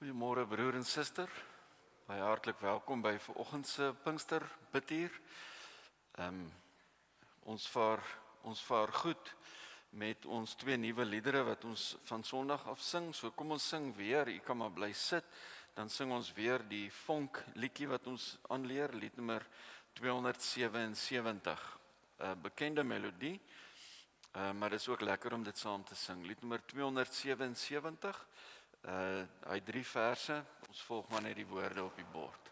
Goeiemôre broer en suster. Baie hartlik welkom by vanoggend se Pinkster bidtuur. Ons vaar goed met ons twee nuwe liedere wat ons van Sondag af sing. So kom ons sing weer. U kan maar bly sit. Dan sing ons weer die vonk liedjie wat ons aanleer, lied nommer 277. 'n Bekende melodie. Maar dit is ook lekker om dit saam te sing. Lied nommer 277. Hy 3 verse, ons volg maar net die woorde op die bord.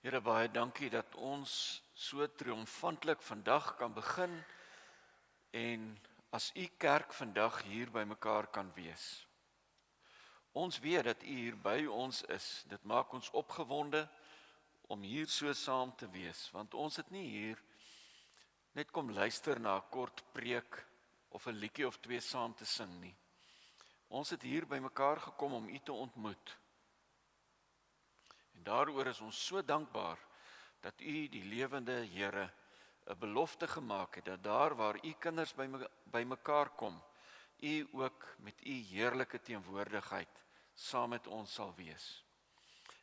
Here, baie dankie dat ons so triomfantlik vandag kan begin en as u kerk vandag hier by mekaar kan wees. Ons weet dat u hier by ons is. Dit maak ons opgewonde om hier so saam te wees, want ons het nie hier net kom luister na 'n kort preek of 'n liedjie of twee saam te sing nie. Ons het hier by mekaar gekom om u te ontmoet. En daaroor is ons so dankbaar dat u, die lewende Here, 'n belofte gemaak het dat daar waar u kinders by mekaar kom, u ook met u heerlike teenwoordigheid saam met ons sal wees.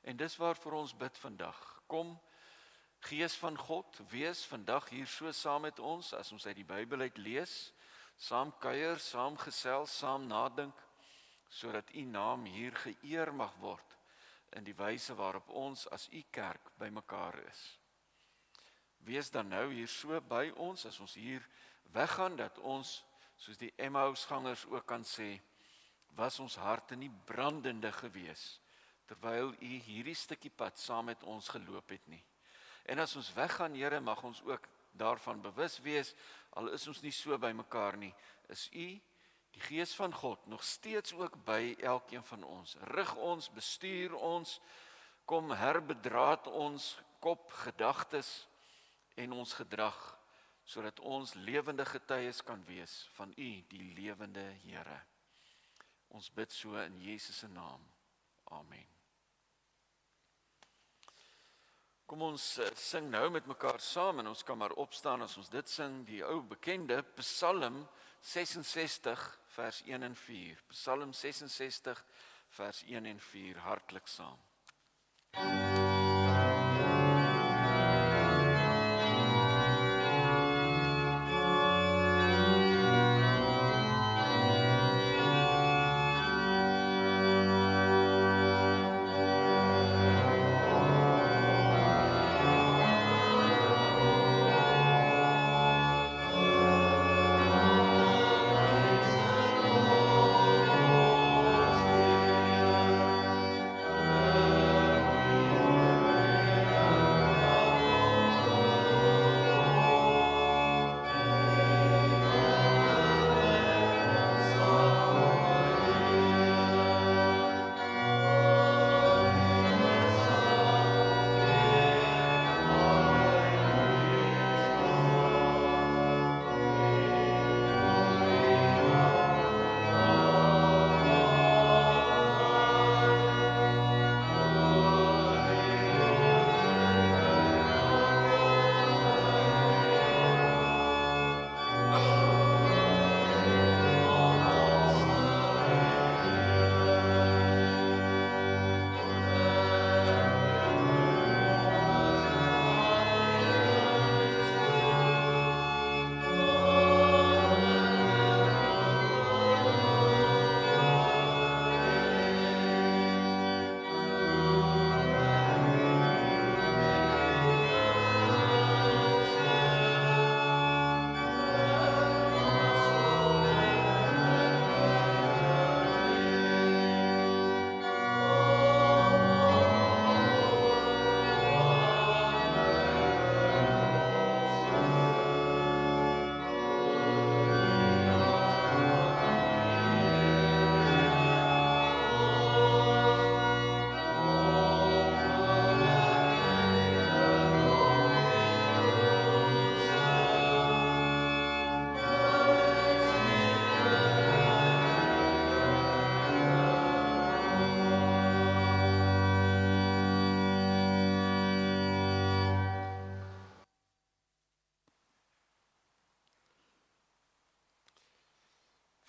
En dis waarvoor ons bid vandag. Kom, Gees van God, wees vandag hier so saam met ons as ons uit die Bybel uit lees, saam kuier, saam gesels, saam nadink, sodat u naam hier geëer mag word in die wyse waarop ons as u kerk by mekaar is. wees dan nou hier so by ons, as ons hier weggaan, dat ons, soos die Emmausgangers ook kan sê, was ons harte nie brandende gewees, terwyl U hierdie stukkie pad saam met ons geloop het nie. En as ons weggaan, Here, mag ons ook daarvan bewus wees, al is ons nie so by mekaar nie, is U, die Gees van God, nog steeds ook by elkeen van ons. Rig ons, bestuur ons, kom herbedraad ons kop, gedagtes en ons gedrag, sodat ons lewende getuies kan wees van U, die lewende Here. Ons bid so in Jesus se naam. Amen. Kom ons sing nou met mekaar saam en ons kan maar opstaan as ons dit sing, die ou bekende Psalm 66 vers 1 en 4. Psalm 66 vers 1 en 4, hartlik saam.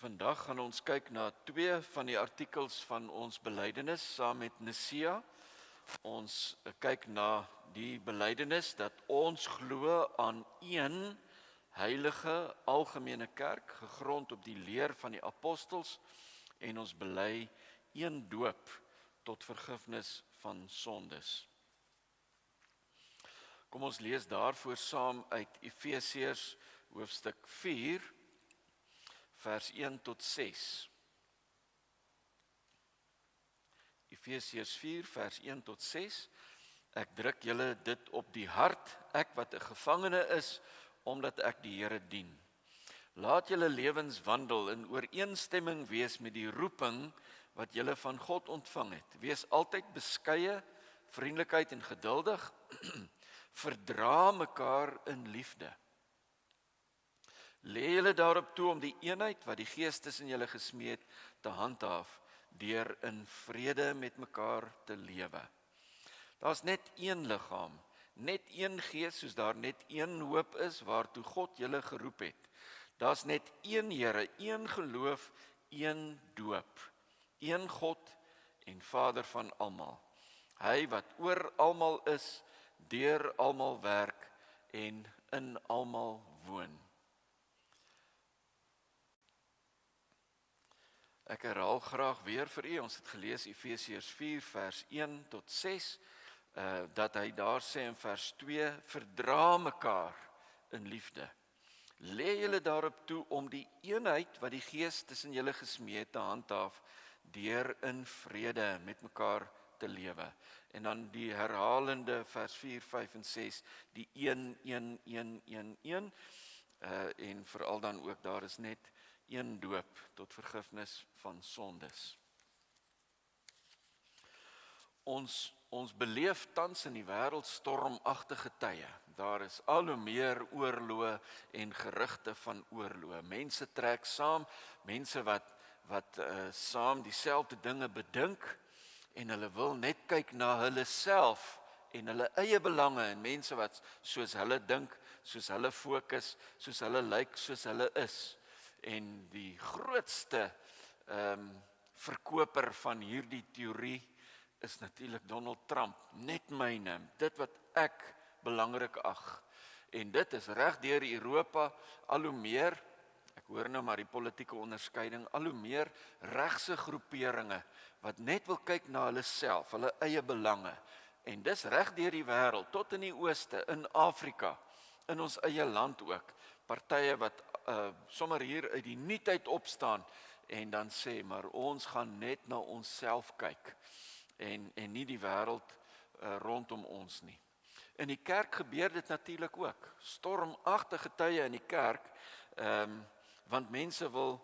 Vandag gaan ons kyk na 2 van die artikels van ons belydenis saam met Nisea. Ons kyk na die belydenis dat ons glo aan een heilige algemene kerk, gegrond op die leer van die apostels, en ons bely een doop tot vergifnis van sondes. Kom ons lees daarvoor saam uit Efesiërs hoofstuk 4, vers 1 tot 6. Efesiërs 4, vers 1 tot 6. Ek druk julle dit op die hart, ek wat 'n gevangene is, omdat ek die Here dien. Laat julle lewens wandel in ooreenstemming wees met die roeping wat julle van God ontvang het. Wees altyd beskeie, vriendelikheid en geduldig, verdra mekaar in liefde. Lê julle daarop toe om die eenheid wat die Gees tussen julle gesmee het te handhaaf, deur in vrede met mekaar te lewe. Daar's net een liggaam, net een Gees, soos daar net een hoop is waartoe God julle geroep het. Daar's net een Here, een geloof, een doop, een God en Vader van almal. Hy wat oor almal is, deur almal werk en in almal woon. Ek herhaal graag weer vir u, ons het gelees Efesiërs 4 vers 1 tot 6. dat hy daar sê in vers 2, verdra mekaar in liefde. Lê julle daarop toe om die eenheid wat die Gees tussen julle gesmee het te handhaaf, deur in vrede met mekaar te lewe. En dan die herhalende vers 4, 5 en 6, die 1, en veral dan ook, daar is net een doop tot vergifnis van sondes. Ons beleef tans in die wêreld stormagtige tye. Daar is al hoe meer oorloë en gerugte van oorloë. Mense trek saam, mense wat saam dieselfde dinge bedink en hulle wil net kyk na hulle self en hulle eie belange en mense wat soos hulle dink, soos hulle fokus, soos hulle lyk, soos hulle is. En die grootste verkoper van hierdie teorie is natuurlik Donald Trump, net myne, dit wat ek belangrik ag. En dit is reg deur Europa al hoe meer, ek hoor nou maar die politieke onderskeiding, al hoe meer regse groeperinge wat net wil kyk na hulle self, hulle eie belange. En dis reg deur die wêreld, tot in die ooste, in Afrika, in ons eie land ook. Partye wat sommer hier uit die nuutheid opstaan en dan sê, maar ons gaan net na onsself kyk en nie die wêreld rondom ons nie. In die kerk gebeur dit natuurlik ook. Stormagtige tye in die kerk, want mense wil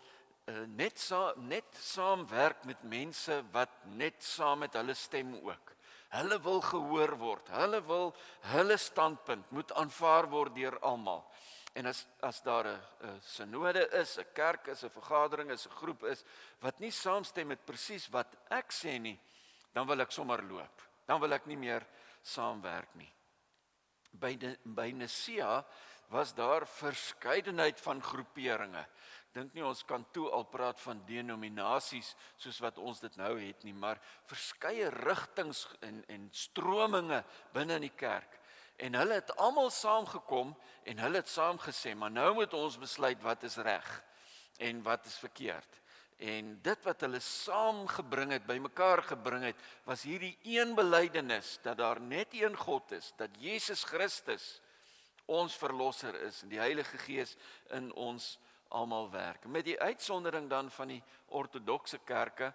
net saamwerk met mense wat net saam met hulle stem ook. Hulle wil gehoor word, hulle wil hulle standpunt moet aanvaar word deur almal. En as daar 'n synode is, 'n kerk is, 'n vergadering is, 'n groep is, wat nie saamstem met presies wat ek sê nie, dan wil ek sommer loop. Dan wil ek nie meer saamwerk nie. By Nicea was daar verskeidenheid van groeperinge. Dink nie ons kan toe al praat van denominasies soos wat ons dit nou het nie, maar verskeie rigtings en strominge binne in die kerk. En hulle het almal saamgekom en hulle het saam gesê, maar nou moet ons besluit wat is reg en wat is verkeerd. En dit wat hulle saamgebring het, bymekaar gebring het, was hierdie een belydenis, dat daar net een God is, dat Jesus Christus ons verlosser is, en die Heilige Gees in ons almal werk. Met die uitsondering dan van die ortodokse kerke,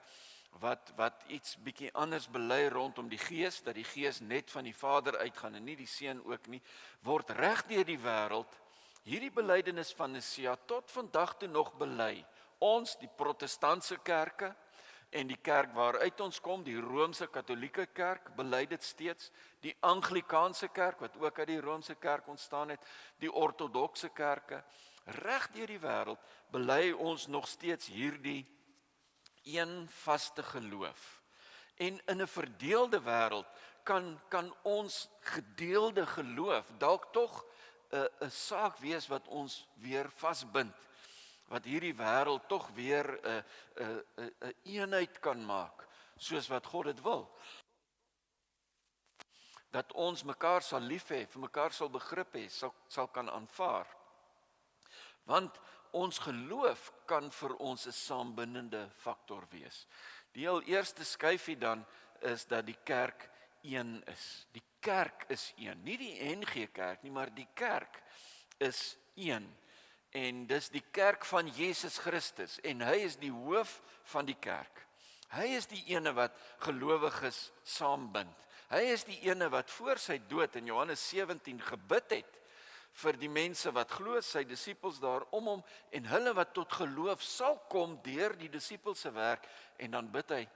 wat iets bietjie anders bely rondom die Gees, dat die Gees net van die Vader uitgaan en nie die Seun ook nie, word reg deur die wêreld hierdie belydenis van Nicea tot vandag toe nog bely. Ons, die protestantse kerke en die kerk waaruit ons kom, die Roomse Katolieke kerk, bely dit steeds, die Anglikaanse kerk wat ook uit die Roomse kerk ontstaan het, die ortodokse kerke, reg deur die wêreld bely ons nog steeds hierdie een vaste geloof. En in 'n verdeelde wêreld kan ons gedeelde geloof dalk tog 'n saak wees wat ons weer vasbind, wat hierdie wêreld tog weer 'n eenheid kan maak, soos wat God dit wil. Dat ons mekaar sal lief hê, vir mekaar sal begrip hê, sal kan aanvaar. Want ons geloof kan vir ons 'n saambindende faktor wees. Die heel eerste skyfie dan is dat die kerk een is. Die kerk is een, nie die NG Kerk nie, maar die kerk is een. En dis die kerk van Jesus Christus en hy is die hoof van die kerk. Hy is die ene wat gelowiges saambind. Hy is die ene wat voor sy dood in Johannes 17 gebid het vir die mense wat glo, sy disippels daar om hom en hulle wat tot geloof sal kom deur die disippels se werk, en dan bid hy,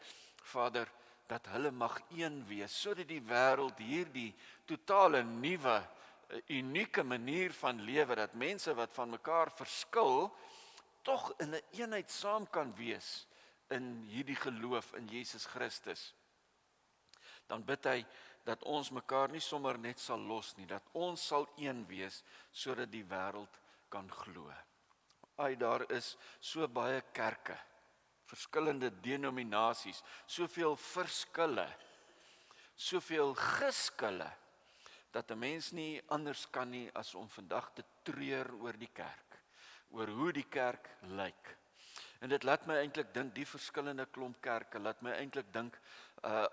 Vader, dat hulle mag een wees, sodat die wêreld hierdie totale nuwe, unieke manier van lewe, dat mense wat van mekaar verskil, tog in 'n eenheid saam kan wees in hierdie geloof in Jesus Christus. Dan bid hy dat ons mekaar nie sommer net sal los nie, dat ons sal een wees, sodat die wêreld kan glo. Daar is so baie kerke, verskillende denominasies, soveel verskille, soveel geskille, dat 'n mens nie anders kan nie as om vandag te treur oor die kerk, oor hoe die kerk lyk. En dit laat my eintlik dink, die verskillende klomp kerke, laat my eintlik dink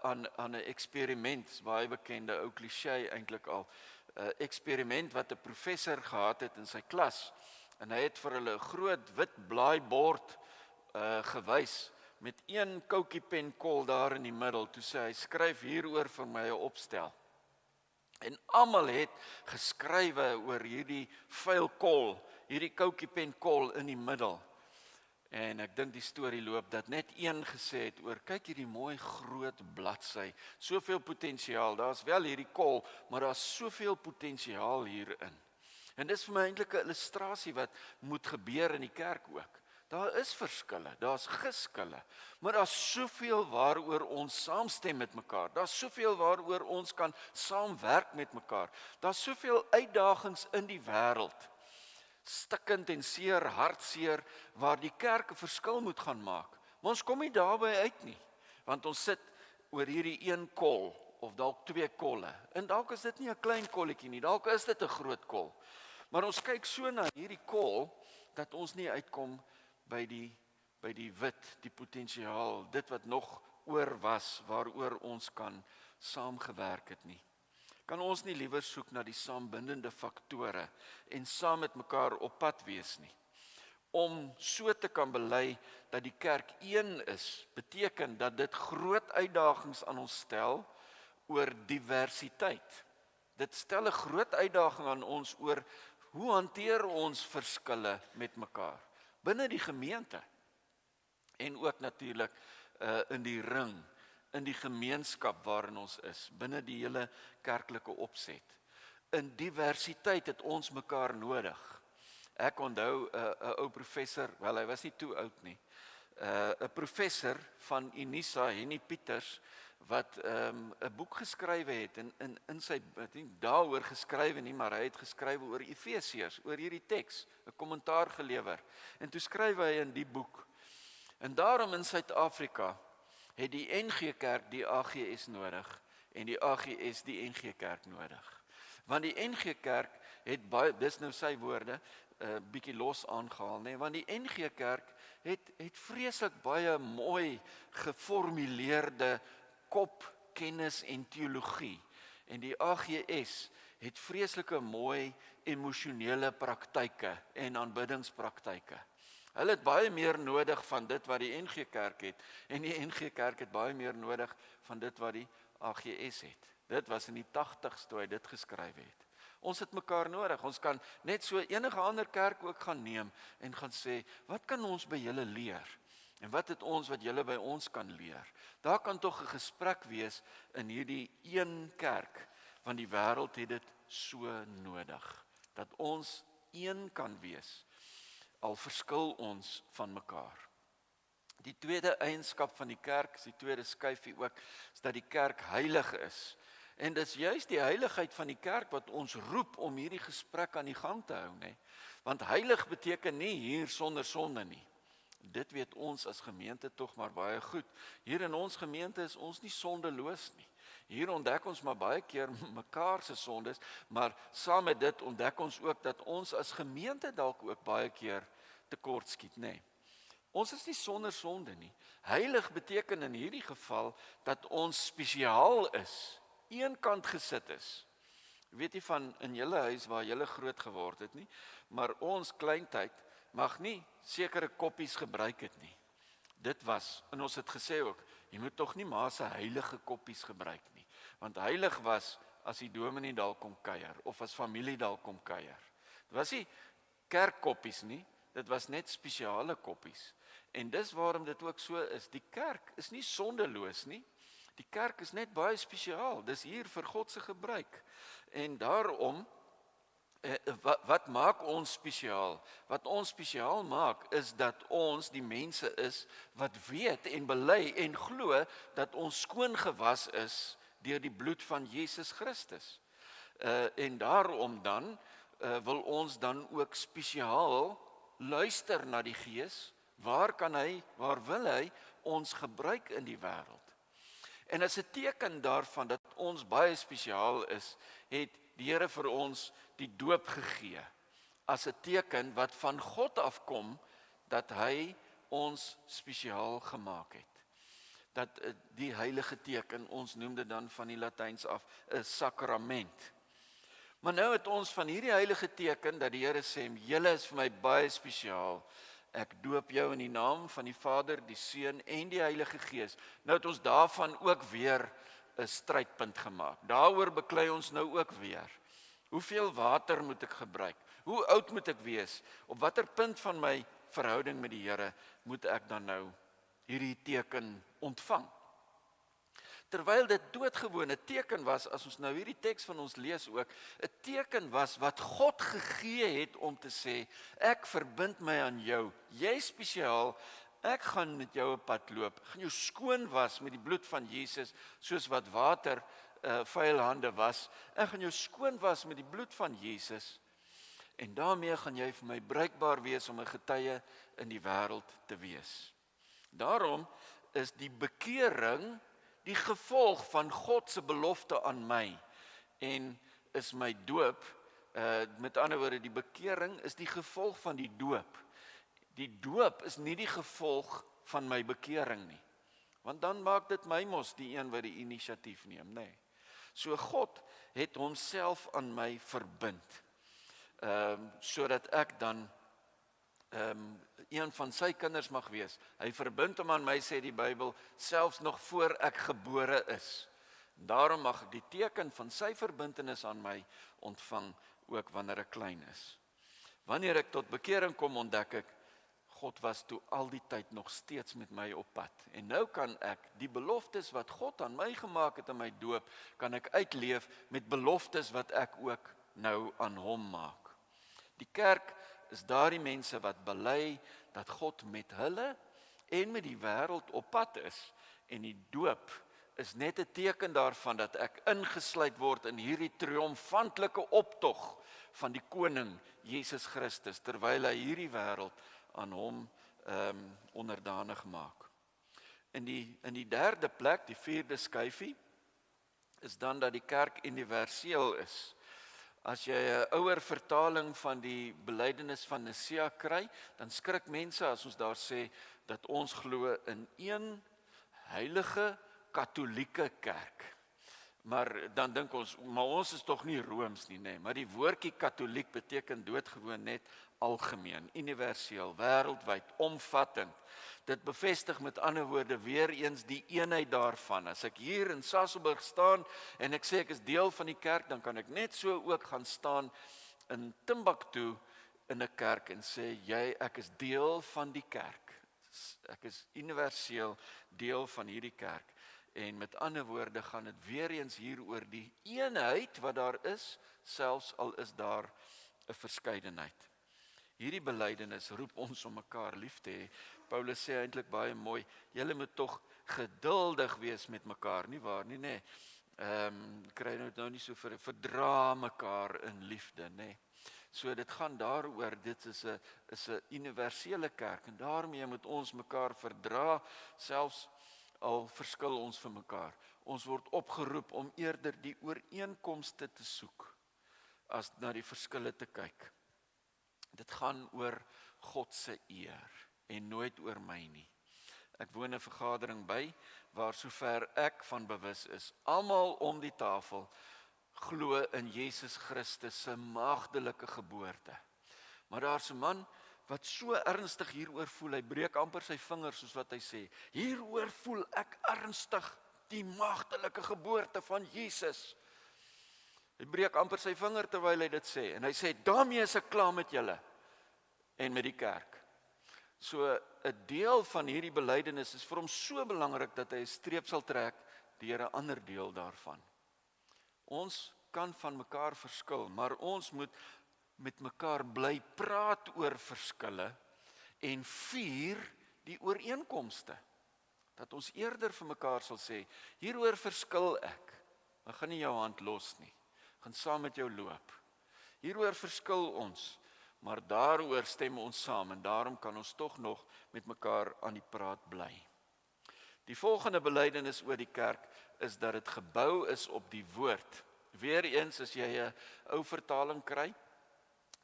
aan 'n eksperiment, baie bekende ou kliseë eintlik al. 'n Eksperiment wat 'n professor gehad het in sy klas. En hy het vir hulle 'n groot wit blaaibord gewys met een kookiepenkol daar in die middel. Toe sê hy, skryf hieroor vir my 'n opstel. En almal het geskrywe oor hierdie vuil kol, hierdie kookiepenkol in die middel. En ek dink die storie loop dat net een gesê het oor, kyk hierdie mooi groot bladsy, soveel potensiaal, daar's wel hierdie kol, maar daar's soveel potensiaal hierin. En dis vir my eintlik 'n illustrasie wat moet gebeur in die kerk ook. Daar is verskille, daar's geskille, maar daar's soveel waaroor ons saamstem met mekaar. Daar's soveel waaroor ons kan saamwerk met mekaar. Daar's soveel uitdagings in die wêreld. Stikkend en seer, hartseer, waar die kerk 'n verskil moet gaan maak. Maar ons kom nie daarby uit nie, want ons sit oor hierdie een kol, of dalk twee kolle. En dalk is dit nie 'n klein kolletjie nie, dalk is dit 'n groot kol. Maar ons kyk so na hierdie kol, dat ons nie uitkom by die wit, die potensiaal, dit wat nog oor was, waaroor ons kan saamgewerk het nie. Kan ons nie liewer soek na die saambindende faktore en saam met mekaar op pad wees nie? Om so te kan bely dat die kerk een is, beteken dat dit groot uitdagings aan ons stel oor diversiteit. Dit stel 'n groot uitdaging aan ons oor hoe hanteer ons verskille met mekaar binne die gemeente en ook natuurlik in die ring, in die gemeenskap waarin ons is, binne die hele kerklike opset. In diversiteit het ons mekaar nodig. Ek onthou 'n ou professor, wel hy was nie toe oud nie, 'n professor van Unisa, Henny Pieters, wat 'n boek geskrywe het en in sy, ek dink daaroor geskrywe nie, maar hy het geskrywe oor Efesiërs, oor hierdie teks, 'n kommentaar gelewer. En toe skryf hy in die boek, en daarom in Suid-Afrika het die NG Kerk die AGS nodig en die AGS die NG Kerk nodig. Want die NG Kerk het baie, dis nou sy woorde, bietjie los aangehaal, nee, want die NG Kerk het vreeslik baie mooi geformuleerde kopkennis en teologie. En die AGS het vreeslike mooi emosionele praktyke en aanbiddingspraktyke. Hulle het baie meer nodig van dit wat die NG Kerk het, en die NG Kerk het baie meer nodig van dit wat die AGS het. Dit was in die 80's toe hy dit geskryf het. Ons het mekaar nodig, ons kan net so enige ander kerk ook gaan neem en gaan sê, wat kan ons by julle leer? En wat het ons wat julle by ons kan leer? Daar kan tog 'n gesprek wees in hierdie een kerk, want die wêreld het dit so nodig, dat ons een kan wees, al verskil ons van mekaar. Die tweede eienskap van die kerk, is die tweede skyfie ook, is dat die kerk heilig is. En dis juist die heiligheid van die kerk wat ons roep om hierdie gesprek aan die gang te hou, nee. Want heilig beteken nie hier sonder sonde nie. Dit weet ons as gemeente tog maar baie goed. Hier in ons gemeente is ons nie sondeloos nie. Hier ontdek ons maar baie keer mekaar se sondes, maar saam met dit ontdek ons ook dat ons as gemeente dalk ook baie keer tekortskiet, nee. Ons is nie sonder sonde nie. Heilig beteken in hierdie geval dat ons spesiaal is, eenkant gesit is. Weet jy van in julle huis waar julle groot geword het nie, maar ons kleintyd mag nie sekere koppies gebruik het nie. Dit was, en ons het gesê ook, jy moet tog nie ma se heilige koppies gebruik nie, want heilig was as die dominee dalk kom kuier, of as familie dalk kom kuier. Dit was nie kerkkoppies nie, dit was net spesiale koppies. En dis waarom dit ook so is, die kerk is nie sondeloos nie, die kerk is net baie spesiaal, dis hier vir God se gebruik. En daarom, wat maak ons spesiaal? Wat ons spesiaal maak, is dat ons die mense is, wat weet en bely en glo, dat ons skoon gewas is, deur die bloed van Jesus Christus. En daarom dan, wil ons dan ook spesiaal luister na die Gees, waar wil hy ons gebruik in die wêreld? En as 'n teken daarvan dat ons baie spesiaal is, het die Here vir ons die doop gegee, as 'n teken wat van God afkom, dat hy ons spesiaal gemaak het. Dat die heilige teken, ons noem dit dan van die Latyns af, 'n sakrament. Maar nou het ons van hierdie heilige teken, dat die Here sê, julle is vir my baie spesiaal. Ek doop jou in die naam van die Vader, die Seun en die Heilige Gees. Nou het ons daarvan ook weer 'n strydpunt gemaak. Daaroor beklei ons nou ook weer. Hoeveel water moet ek gebruik? Hoe oud moet ek wees? Op watter punt van my verhouding met die Here moet ek dan nou hierdie teken ontvang? Terwyl dit doodgewone teken was, as ons nou hierdie teks van ons lees ook, 'n teken was wat God gegee het om te sê, ek verbind my aan jou, jy spesiaal, ek gaan met jou 'n pad loop, ek gaan jou skoon was met die bloed van Jesus, soos wat water vuil hande was, ek gaan jou skoon was met die bloed van Jesus, en daarmee gaan jy vir my bruikbaar wees om 'n getuie in die wêreld te wees. Daarom is die bekering die gevolg van God se belofte aan my, en is my doop, met ander woorde, die bekering is die gevolg van die doop. Die doop is nie die gevolg van my bekering nie, want dan maak dit my mos die een wat die inisiatief neem, nee. So God het homself aan my verbind, sodat ek dan een van sy kinders mag wees. Hy verbind hom aan my, sê die Bybel, selfs nog voor ek gebore is. Daarom mag ek die teken van sy verbintenis aan my ontvang, ook wanneer ek klein is. Wanneer ek tot bekering kom, ontdek ek, God was toe al die tyd nog steeds met my op pad. En nou kan ek die beloftes wat God aan my gemaak het in my doop, kan ek uitleef met beloftes wat ek ook nou aan hom maak. Die kerk is daardie mense wat bely dat God met hulle en met die wêreld op pad is, en die doop is net 'n teken daarvan dat ek ingesluit word in hierdie triomfantelike optog van die koning Jesus Christus, terwyl hy hierdie wêreld aan hom onderdanig maak. In die derde plek, die vierde skyfie, is dan dat die kerk universeel is. As jy 'n ouer vertaling van die belydenis van Nisea kry, dan skrik mense as ons daar sê dat ons glo in een heilige katholieke kerk. Maar dan dink ons, maar ons is tog nie rooms nie, nee. Maar die woordjie katholiek beteken doodgewoon net algemeen, universeel, wêreldwyd, omvattend. Dit bevestig met ander woorde weer eens die eenheid daarvan. As ek hier in Sasolburg staan en ek sê ek is deel van die kerk, dan kan ek net so ook gaan staan in Timbuktu in 'n kerk en sê, ek is deel van die kerk. Ek is universeel deel van hierdie kerk. En met ander woorde gaan dit weer eens hier oor die eenheid wat daar is, selfs al is daar 'n verskeidenheid. Hierdie belydenis roep ons om mekaar lief te hê. Paulus sê eintlik baie mooi, julle moet tog geduldig wees met mekaar, nie waar nie, nê? Kry nou nie so verdra mekaar in liefde, nê? So dit gaan daaroor, dit is 'n universele kerk en daarmee moet ons mekaar verdra, selfs al verskil ons vir mekaar. Ons word opgeroep om eerder die ooreenkomste te soek as na die verskille te kyk. Dit gaan oor God se eer en nooit oor my nie. Ek woon 'n vergadering by waar sover ek van bewus is, almal om die tafel glo in Jesus Christus se maagdelike geboorte. Maar daar's 'n man wat so ernstig hieroor voel, hy breek amper sy vingers soos wat hy sê. Hieroor voel ek ernstig die maagdelike geboorte van Jesus. Hy breek amper sy vinger terwyl hy dit sê en hy sê daarmee is ek klaar met julle en met die kerk. So 'n deel van hierdie belydenis is vir hom so belangrik dat hy 'n streep sal trek deur 'n ander deel daarvan. Ons kan van mekaar verskil, maar ons moet met mekaar bly praat oor verskille en vier die ooreenkomste. Dat ons eerder vir mekaar sal sê, hieroor verskil ek gaan nie jou hand los nie, gaan saam met jou loop. Hieroor verskil ons, maar daaroor stem ons saam en daarom kan ons tog nog met mekaar aan die praat bly. Die volgende belydenis oor die kerk is dat dit gebou is op die woord. Weereens as jy 'n ou vertaling kry,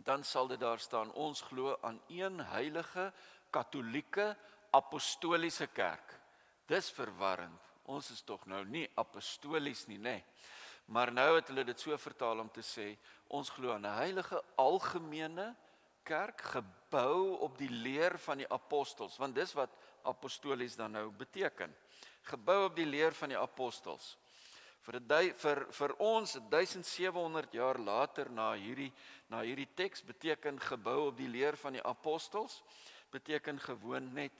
dan sal dit daar staan, ons glo aan een heilige, katholieke, apostoliese kerk. Dis verwarrend. Ons is tog nou nie apostolies nie, nê? Maar nou het hulle dit so vertaal om te sê, ons glo aan 'n heilige, algemene kerk, gebou op die leer van die apostels, want dis wat apostolies dan nou beteken. Gebou op die leer van die apostels. Vir ons 1700 jaar later na hierdie teks beteken gebou op die leer van die apostels, beteken gewoon net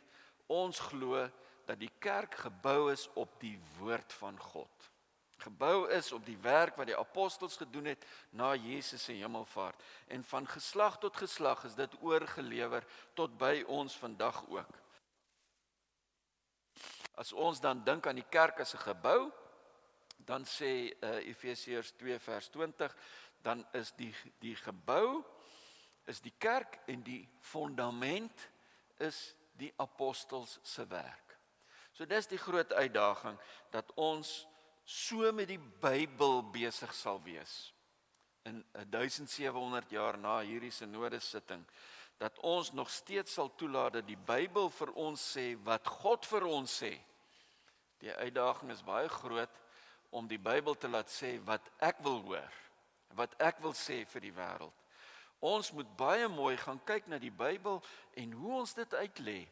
ons glo dat die kerk gebou is op die woord van God. Gebou is op die werk wat die apostels gedoen het na Jesus se hemelvaart. En van geslag tot geslag is dit oorgelewer tot by ons vandag ook. As ons dan dink aan die kerk as 'n gebou, dan sê Efesiërs 2 vers 20, dan is die gebou, is die kerk en die fondament is die apostels se werk. So dis die groot uitdaging, dat ons so met die Bybel besig sal wees, in 1700 jaar na hierdie sinodesitting, dat ons nog steeds sal toelaat dat die Bybel vir ons sê wat God vir ons sê. Die uitdaging is baie groot om die Bybel te laat sê wat ek wil hoor, wat ek wil sê vir die wêreld. Ons moet baie mooi gaan kyk na die Bybel en hoe ons dit uitlê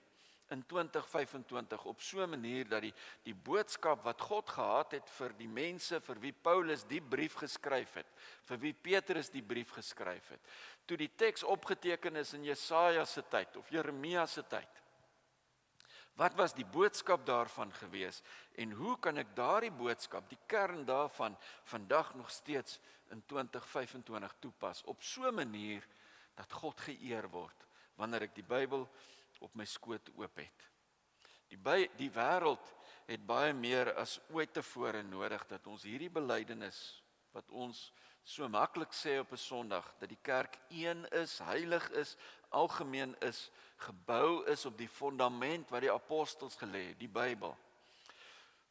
in 2025 op so 'n manier dat die boodskap wat God gehad het vir die mense vir wie Paulus die brief geskryf het, vir wie Petrus die brief geskryf het, toe die teks opgeteken is in Jesaja se tyd of Jeremia se tyd. Wat was die boodskap daarvan gewees en hoe kan ek daardie boodskap, die kern daarvan, vandag nog steeds in 2025 toepas op so 'n manier dat God geëer word wanneer ek die Bybel op my skoot oop het. Die wêreld het baie meer as ooit tevore nodig dat ons hierdie belydenis wat ons so maklik sê op 'n Sondag, dat die kerk een is, heilig is, algemeen is, gebou is op die fondament wat die apostels gelê het, die Bybel.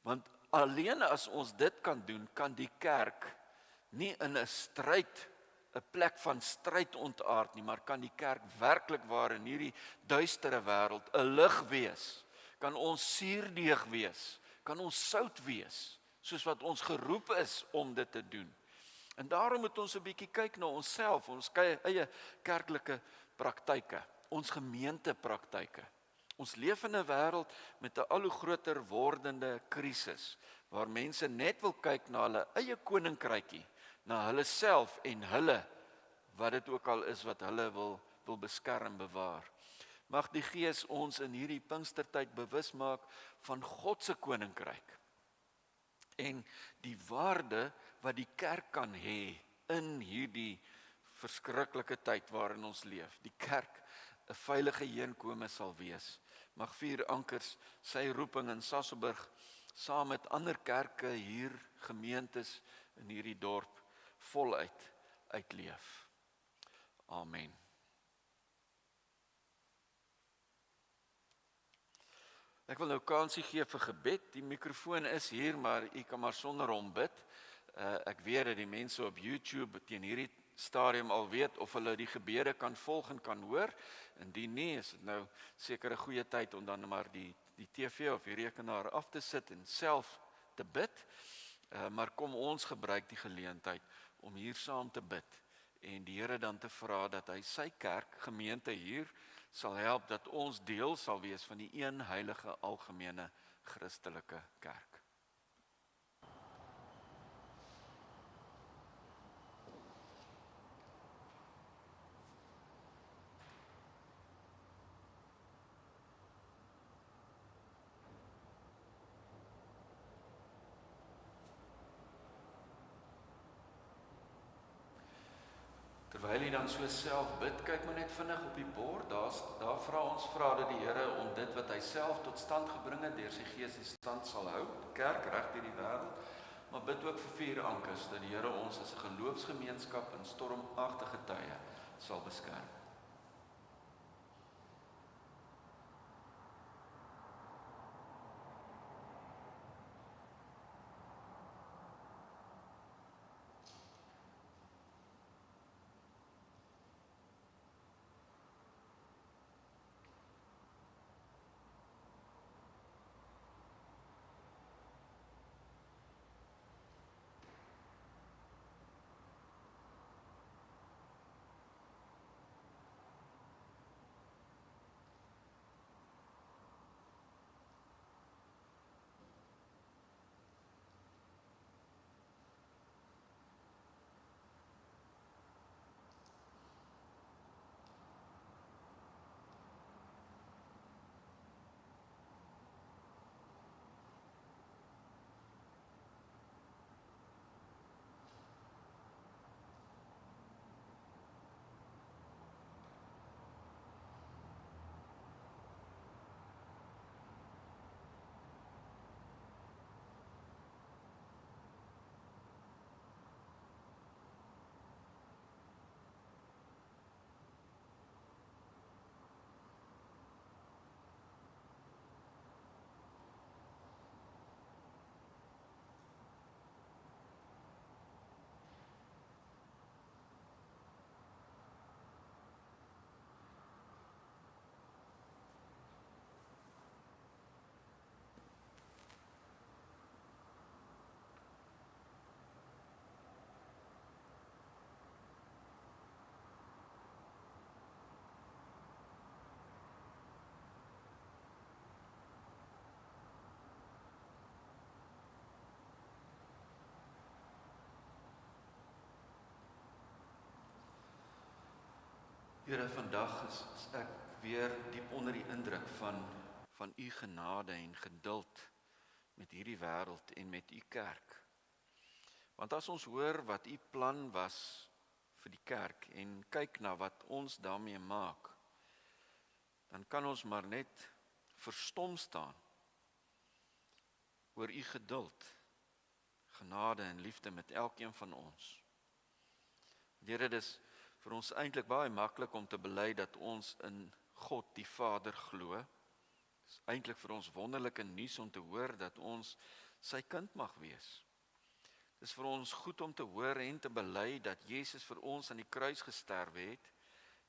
Want alleen as ons dit kan doen, kan die kerk nie in 'n stryd, 'n plek van stryd ontaard nie, maar kan die kerk werklik waar in hierdie duistere wêreld 'n lig wees, kan ons suurdeeg wees, kan ons sout wees, soos wat ons geroep is om dit te doen. En daarom moet ons 'n bietjie kyk na onsself, ons eie kerklike praktyke, ons gemeentepraktyke. Ons leef in 'n wêreld met 'n al hoe groter wordende krisis, waar mense net wil kyk na hulle eie koninkrykie, na hulle self en hulle, wat dit ook al is wat hulle wil beskerm, bewaar. Mag die Gees ons in hierdie Pinkstertyd bewus maak van God se koninkryk en die waarde wat die kerk kan hê in hierdie verskriklike tyd waarin ons leef. Die kerk 'n veilige heenkome sal wees. Mag Vier Ankers sy roeping in Sasolburg saam met ander kerke hier, gemeentes in hierdie dorp voluit uitleef. Amen. Ek wil nou kansie gee vir gebed. Die mikrofoon is hier, maar u kan maar sonder hom bid. Ek weet dat die mense op YouTube teen hierdie stadium al weet of hulle die gebede kan volg en kan hoor. Indien nie, is dit nou seker 'n goeie tyd om dan maar die TV of die rekenaar af te sit en self te bid. Maar kom ons gebruik die geleentheid om hier saam te bid en die Here dan te vra dat hy sy kerk, gemeente hier, sal help dat ons deel sal wees van die een heilige algemene Christelike kerk. Terwyl jy dan so self bid, kyk maar net vinnig op die bord, daar vra dat die Here om dit wat hy self tot stand gebring het, deur sy Gees in stand sal hou, kerk reg deur die wêreld, maar bid ook vir Vier Ankers, dat die Here ons as 'n geloofsgemeenskap in stormagtige tye sal beskerm. Here, vandag is ek weer diep onder die indruk van u genade en geduld met hierdie wêreld en met u kerk. Want as ons hoor wat u plan was vir die kerk en kyk na wat ons daarmee maak, dan kan ons maar net verstom staan oor u geduld, genade en liefde met elkeen van ons. Here, dis vir ons eintlik baie maklik om te bely dat ons in God die Vader glo. Dis eintlik vir ons wonderlike nuus om te hoor dat ons sy kind mag wees. Dis vir ons goed om te hoor en te bely dat Jesus vir ons aan die kruis gesterf het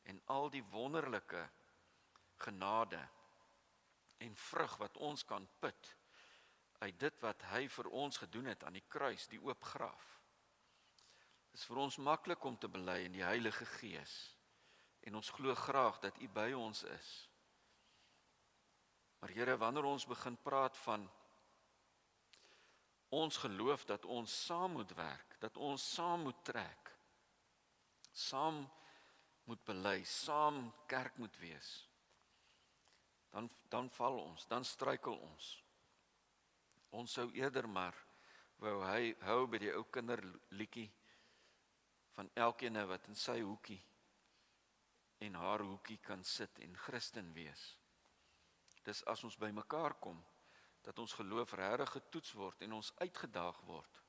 en al die wonderlike genade en vrug wat ons kan put uit dit wat hy vir ons gedoen het aan die kruis, die oop graf. Dit is vir ons maklik om te bely in die Heilige Gees en ons glo graag dat u by ons is. Maar Here, wanneer ons begin praat van ons geloof dat ons saam moet werk, dat ons saam moet trek, saam moet bely, saam kerk moet wees, dan val ons, dan struikel ons. Ons sou eerder maar wou hou by die ou kinderliedjie van elkeen wat in sy hoekie en haar hoekie kan sit en Christen wees. Dis as ons by mekaar kom, dat ons geloof regtig getoets word en ons uitgedaag word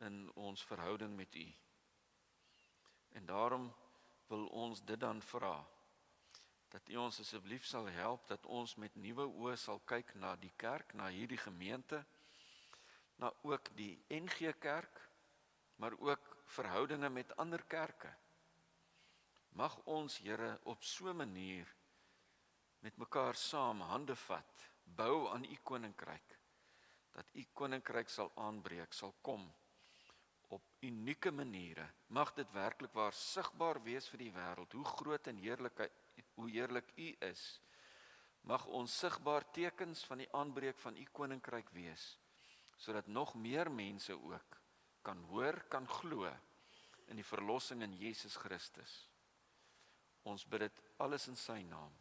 in ons verhouding met u. En daarom wil ons dit dan vra, dat u ons asseblief sal help, dat ons met nuwe oë sal kyk na die kerk, na hierdie gemeente, na ook die NG Kerk, maar ook verhoudinge met ander kerke. Mag ons, Here, op so 'n manier met mekaar saam hande vat, bou aan u koninkryk, dat u koninkryk sal aanbreek, sal kom op unieke maniere. Mag dit werklik waar sigbaar wees vir die wêreld, hoe groot en hoe heerlik u is. Mag ons sigbaar tekens van die aanbreek van u koninkryk wees, sodat nog meer mense ook kan hoor, kan glo in die verlossing in Jesus Christus. Ons bid dit alles in sy naam.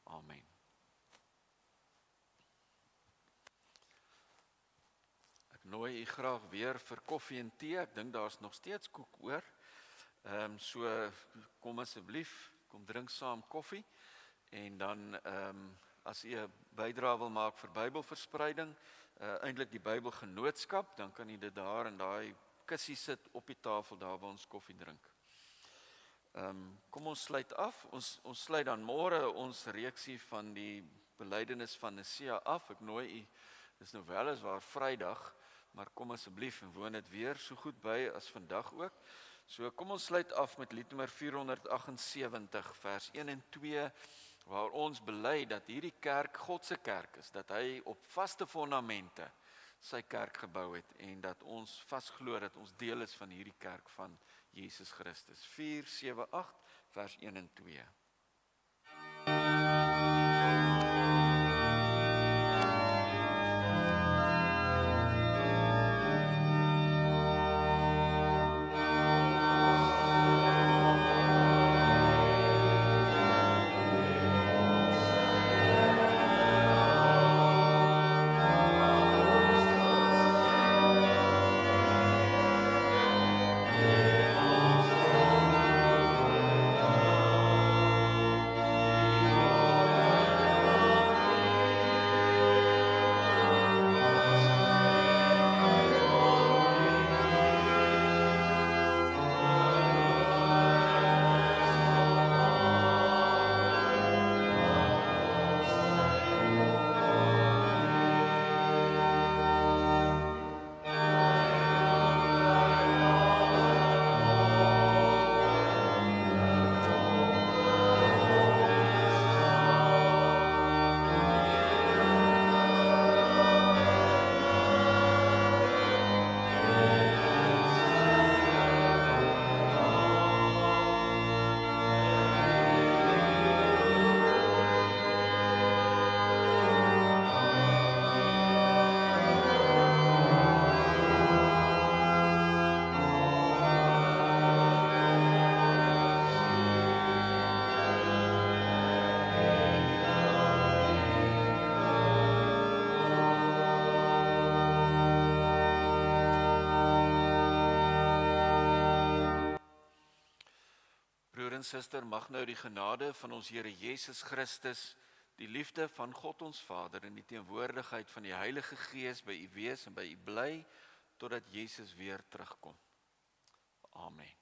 Amen. Ek nooi u graag weer vir koffie en tee. Ek dink daar's nog steeds koek oor. So kom asseblief, kom drink saam koffie. En dan as u 'n bydrae wil maak vir Bybelverspreiding, eintlik die Bybelgenootskap, dan kan u dit daar in daai kussie sit op die tafel daar waar ons koffie drink. Kom ons sluit af. Ons sluit dan môre ons reeksie van die belydenis van Nisea af. Ek nooi u, dis nou weliswaar Vrydag, maar kom asseblief en woon dit weer so goed by as vandag ook. So kom ons sluit af met liednommer 478 vers 1 en 2, waar ons bely dat hierdie kerk God se kerk is, dat hy op vaste fondamente sy kerk gebou het en dat ons vasglo dat ons deel is van hierdie kerk van Jesus Christus. 478 vers 1 en 2. en suster, mag nou die genade van ons Here Jesus Christus, die liefde van God ons Vader en die teenwoordigheid van die Heilige Gees by u wees en by u bly, totdat Jesus weer terugkom. Amen.